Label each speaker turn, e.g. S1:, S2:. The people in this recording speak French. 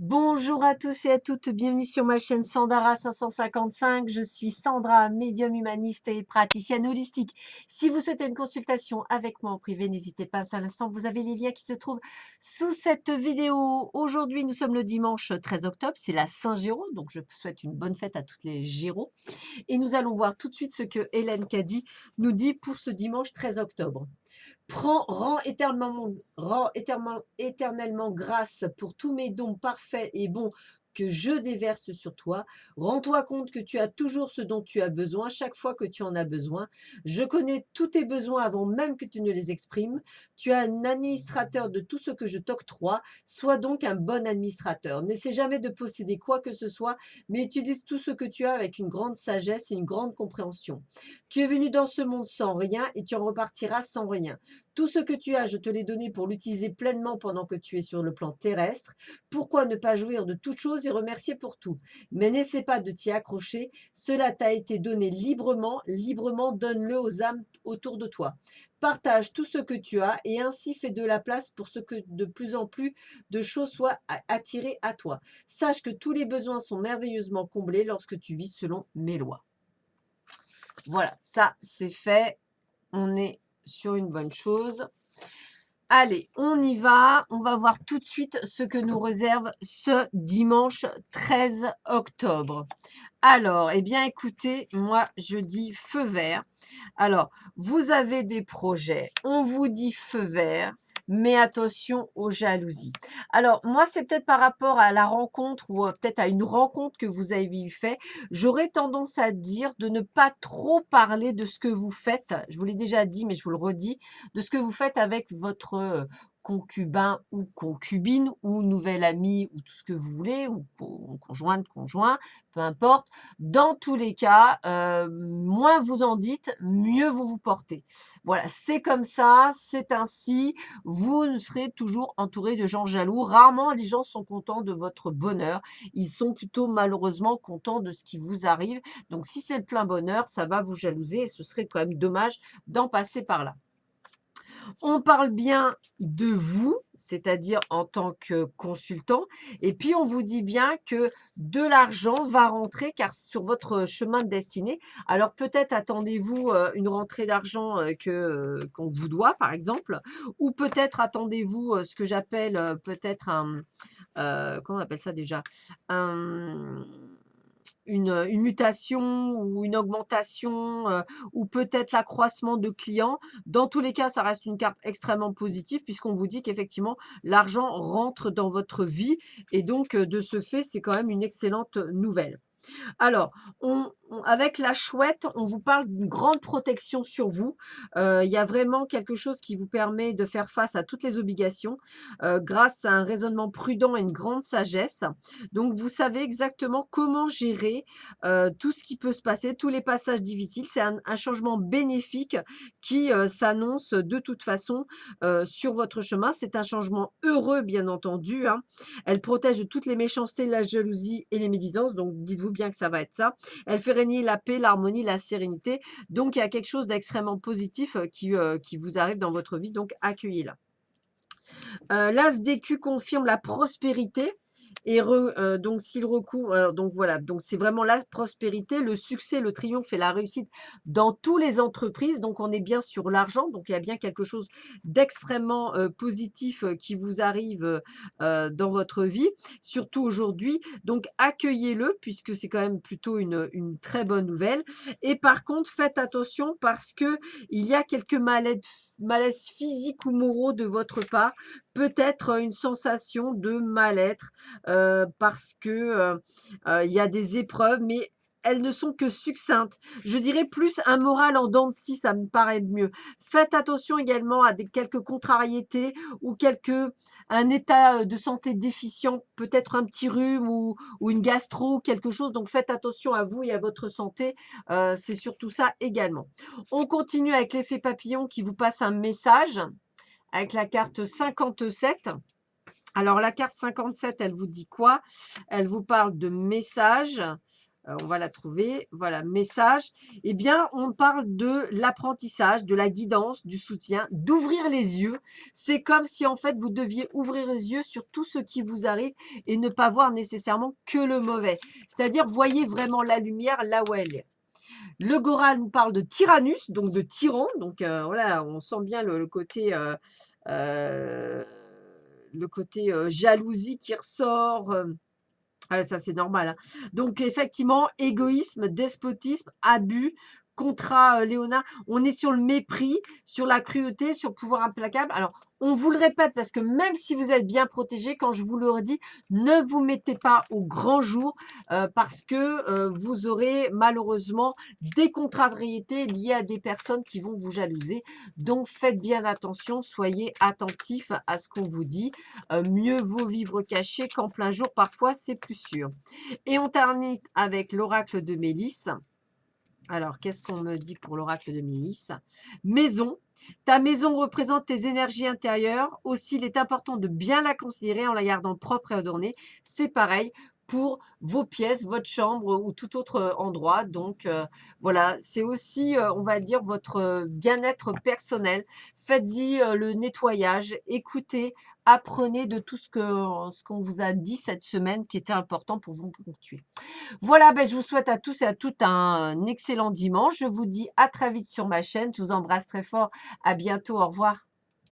S1: Bonjour à tous et à toutes, bienvenue sur ma chaîne Sandara 555. Je suis Sandra, médium humaniste et praticienne holistique. Si vous souhaitez une consultation avec moi en privé, n'hésitez pas à l'instant. Vous avez les liens qui se trouvent sous cette vidéo. Aujourd'hui, nous sommes le dimanche 13 octobre, c'est la Saint-Géraud, donc je souhaite une bonne fête à toutes les Géraud. Et nous allons voir tout de suite ce que Hélène Caddy nous dit pour ce dimanche 13 octobre. Rends éternellement grâce pour tous mes dons parfaits et bons que je déverse sur toi. Rends-toi compte que tu as toujours ce dont tu as besoin chaque fois que tu en as besoin. Je connais tous tes besoins avant même que tu ne les exprimes. Tu es un administrateur de tout ce que je t'octroie. Sois donc un bon administrateur. N'essaie jamais de posséder quoi que ce soit, mais utilise tout ce que tu as avec une grande sagesse et une grande compréhension. Tu es venu dans ce monde sans rien et tu en repartiras sans rien. Tout ce que tu as, je te l'ai donné pour l'utiliser pleinement pendant que tu es sur le plan terrestre. Pourquoi ne pas jouir de toute chose et remercier pour tout? Mais n'essaie pas de t'y accrocher. Cela t'a été donné librement. Librement, donne-le aux âmes autour de toi. Partage tout ce que tu as et ainsi fais de la place pour ce que de plus en plus de choses soient attirées à toi. Sache que tous les besoins sont merveilleusement comblés lorsque tu vis selon mes lois. Voilà, ça c'est fait. On est sur une bonne chose. Allez, on y va. On va voir tout de suite ce que nous réserve ce dimanche 13 octobre. Alors, eh bien, écoutez, moi, je dis feu vert. Alors, vous avez des projets, on vous dit feu vert, mais attention aux jalousies. Alors, moi, c'est peut-être par rapport à la rencontre ou peut-être à une rencontre que vous avez eu fait. J'aurais tendance à dire de ne pas trop parler de ce que vous faites. Je vous l'ai déjà dit, mais je vous le redis, de ce que vous faites avec votre concubin ou concubine ou nouvel ami ou tout ce que vous voulez, ou conjointe, conjoint, peu importe. Dans tous les cas, moins vous en dites, mieux vous vous portez. Voilà, c'est comme ça, c'est ainsi. Vous serez toujours entouré de gens jaloux. Rarement, les gens sont contents de votre bonheur. Ils sont plutôt malheureusement contents de ce qui vous arrive. Donc, si c'est le plein bonheur, ça va vous jalouser et ce serait quand même dommage d'en passer par là. On parle bien de vous, c'est-à-dire en tant que consultant, et puis on vous dit bien que de l'argent va rentrer car sur votre chemin de destinée. Alors peut-être attendez-vous une rentrée d'argent qu'on vous doit, par exemple, ou peut-être attendez-vous ce que j'appelle peut-être un, comment on appelle ça déjà? Un une mutation ou une augmentation, ou peut-être l'accroissement de clients. Dans tous les cas, ça reste une carte extrêmement positive puisqu'on vous dit qu'effectivement l'argent rentre dans votre vie et donc de ce fait, c'est quand même une excellente nouvelle. Alors, avec la chouette, on vous parle d'une grande protection sur vous. Il y a vraiment quelque chose qui vous permet de faire face à toutes les obligations grâce à un raisonnement prudent et une grande sagesse. Donc, vous savez exactement comment gérer tout ce qui peut se passer, tous les passages difficiles. C'est un changement bénéfique qui s'annonce de toute façon sur votre chemin. C'est un changement heureux, bien entendu, hein. Elle protège de toutes les méchancetés, la jalousie et les médisances. Donc, dites-vous bien que ça va être ça. Elle fait régner la paix, l'harmonie, la sérénité. Donc, il y a quelque chose d'extrêmement positif qui vous arrive dans votre vie. Donc, accueillez-la. L'As d'écu confirme la prospérité. Et donc, s'il recouvre, alors, donc voilà, donc c'est vraiment la prospérité, le succès, le triomphe et la réussite dans toutes les entreprises. Donc, on est bien sur l'argent. Donc, il y a bien quelque chose d'extrêmement positif qui vous arrive dans votre vie, surtout aujourd'hui. Donc, accueillez-le puisque c'est quand même plutôt une très bonne nouvelle. Et par contre, faites attention parce que il y a quelques malaises physiques ou moraux de votre part, peut-être une sensation de mal-être parce que il y a des épreuves, mais elles ne sont que succinctes. Je dirais plus un moral en dents de scie, ça me paraît mieux. Faites attention également à quelques contrariétés ou un état de santé déficient, peut-être un petit rhume ou une gastro, quelque chose. Donc faites attention à vous et à votre santé. C'est surtout ça également. On continue avec l'effet papillon qui vous passe un message avec la carte 57. Alors, la carte 57, elle vous dit quoi? Elle vous parle de messages. On va la trouver. Voilà, message. Eh bien, on parle de l'apprentissage, de la guidance, du soutien, d'ouvrir les yeux. C'est comme si, en fait, vous deviez ouvrir les yeux sur tout ce qui vous arrive et ne pas voir nécessairement que le mauvais. C'est-à-dire, voyez vraiment la lumière là où elle est. Le Goral nous parle de tyrannus, donc de tyran. Donc, voilà, on sent bien euh, le côté jalousie qui ressort. Ah, ça, c'est normal, hein. Donc effectivement, égoïsme, despotisme, abus, contrat, Léonard, on est sur le mépris, sur la cruauté, sur le pouvoir implacable. Alors, on vous le répète parce que même si vous êtes bien protégé, quand je vous le redis, ne vous mettez pas au grand jour, parce que, vous aurez malheureusement des contrariétés liées à des personnes qui vont vous jalouser. Donc faites bien attention, soyez attentifs à ce qu'on vous dit. Mieux vaut vivre caché qu'en plein jour, parfois c'est plus sûr. Et on termine avec l'oracle de Mélisse. Alors, qu'est-ce qu'on me dit pour l'oracle de Mélisse? Maison. Ta maison représente tes énergies intérieures. Aussi, il est important de bien la considérer en la gardant propre et adornée. C'est pareil pour vos pièces, votre chambre ou tout autre endroit. Donc, voilà, c'est aussi, on va dire, votre bien-être personnel. Faites-y le nettoyage, écoutez, apprenez de tout ce qu'on vous a dit cette semaine qui était important pour vous ponctuer. Voilà, ben, je vous souhaite à tous et à toutes un excellent dimanche. Je vous dis à très vite sur ma chaîne. Je vous embrasse très fort. À bientôt. Au revoir.